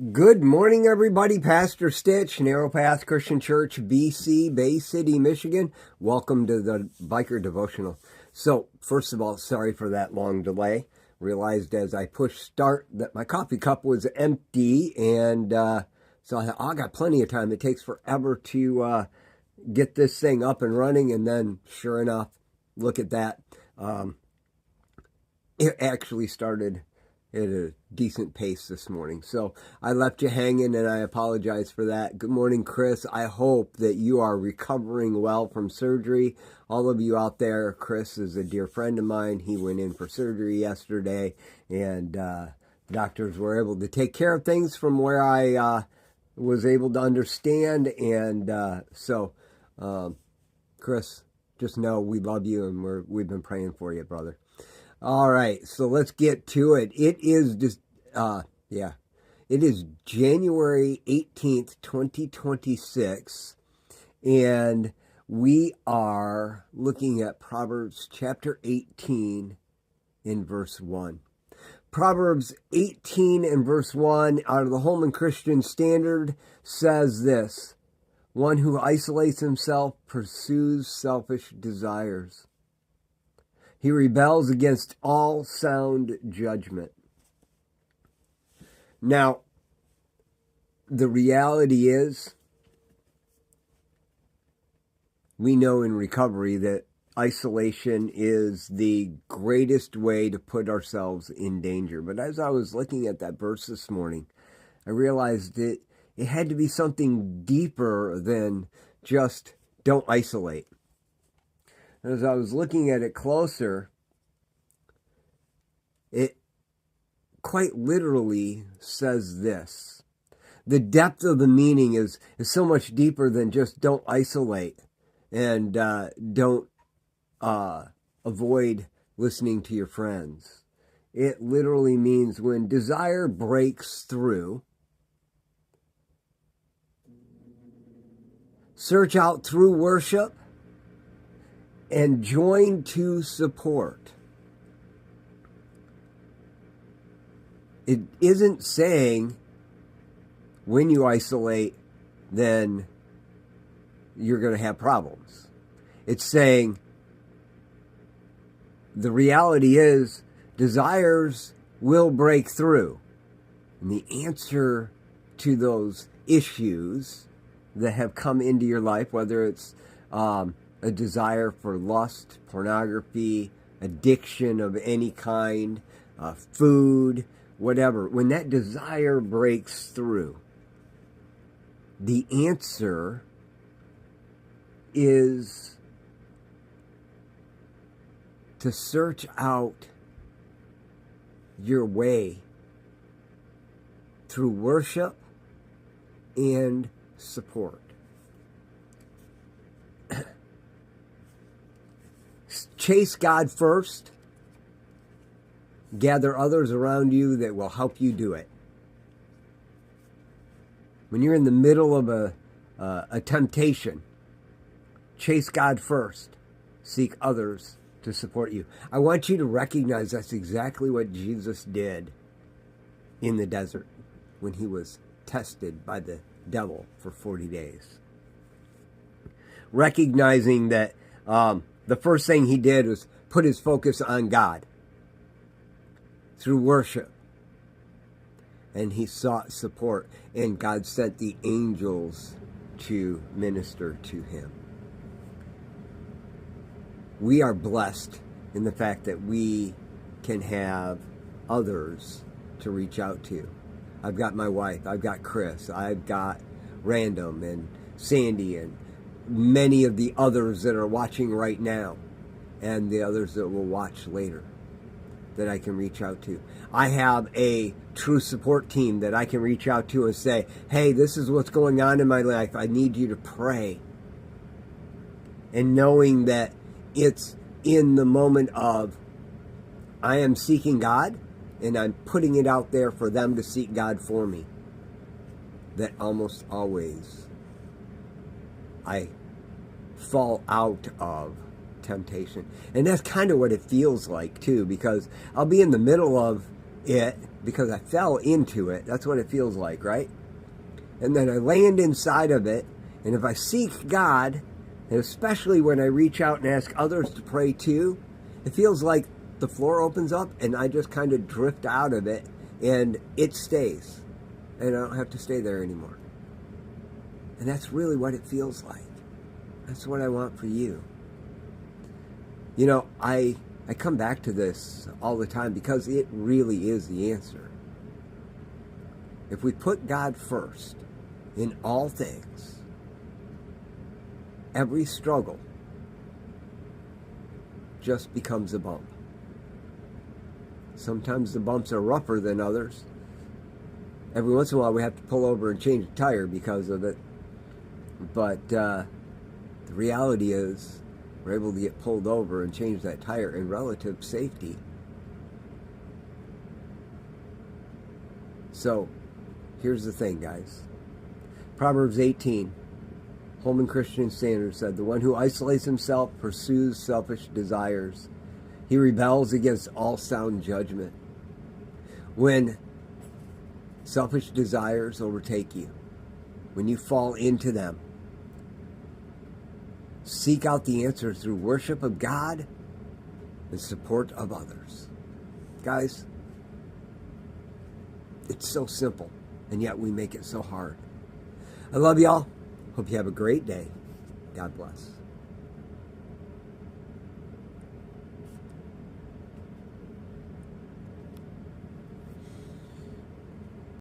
Good morning, everybody. Pastor Stitch, Narrow Path Christian Church, BC, Bay City, Michigan. Welcome to the Biker Devotional. So, first of all, sorry for that long delay. Realized as I pushed start that my coffee cup was empty, and so I thought, I got plenty of time. It takes forever to get this thing up and running, and then, sure enough, look at that. It actually started at a decent pace this morning. So I left you hanging, and I apologize for that. Good morning, Chris. I hope that you are recovering well from surgery. All of you out there, Chris is a dear friend of mine. He went in for surgery yesterday, and doctors were able to take care of things from where I was able to understand. And so, Chris, just know we love you, and we've been praying for you, brother. All right, so let's get to it. It is just, it is January 18th, 2026, and we are looking at Proverbs chapter 18 in verse 1. Proverbs 18 and verse 1 out of the Holman Christian Standard says this: one who isolates himself pursues selfish desires. He rebels against all sound judgment. Now, the reality is, we know in recovery that isolation is the greatest way to put ourselves in danger. But as I was looking at that verse this morning, I realized that it had to be something deeper than just don't isolate. As I was looking at it closer, it quite literally says this. The depth of the meaning is so much deeper than just don't isolate and don't avoid listening to your friends. It literally means when desire breaks through, search out through worship, and join to support. It isn't saying when you isolate, then you're going to have problems. It's saying the reality is desires will break through. And the answer to those issues that have come into your life, whether it's a desire for lust, pornography, addiction of any kind, food, whatever. When that desire breaks through, the answer is to search out your way through worship and support. Chase God first. Gather others around you that will help you do it. When you're in the middle of a temptation, chase God first. Seek others to support you. I want you to recognize that's exactly what Jesus did in the desert when he was tested by the devil for 40 days. Recognizing that the first thing he did was put his focus on God through worship. And he sought support. And God sent the angels to minister to him. We are blessed in the fact that we can have others to reach out to. I've got my wife. I've got Chris. I've got Random and Sandy and many of the others that are watching right now and the others that will watch later that I can reach out to. I have a true support team that I can reach out to and say, hey, this is what's going on in my life. I need you to pray. And knowing that it's in the moment of I am seeking God and I'm putting it out there for them to seek God for me, that almost always I fall out of temptation. And that's kind of what it feels like too, because I'll be in the middle of it because I fell into it. That's what it feels like, right? And then I land inside of it. And if I seek God, and especially when I reach out and ask others to pray too, it feels like the floor opens up and I just kind of drift out of it and it stays. And I don't have to stay there anymore. And that's really what it feels like. That's what I want for you. You know, I come back to this all the time because it really is the answer. If we put God first in all things, every struggle just becomes a bump. Sometimes the bumps are rougher than others. Every once in a while we have to pull over and change the tire because of it. But the reality is we're able to get pulled over and change that tire in relative safety. So here's the thing, guys. Proverbs 18, Holman Christian Standard said, "The one who isolates himself pursues selfish desires. He rebels against all sound judgment." When selfish desires overtake you, when you fall into them, seek out the answer through worship of God and support of others. Guys, it's so simple, and yet we make it so hard. I love y'all. Hope you have a great day. God bless.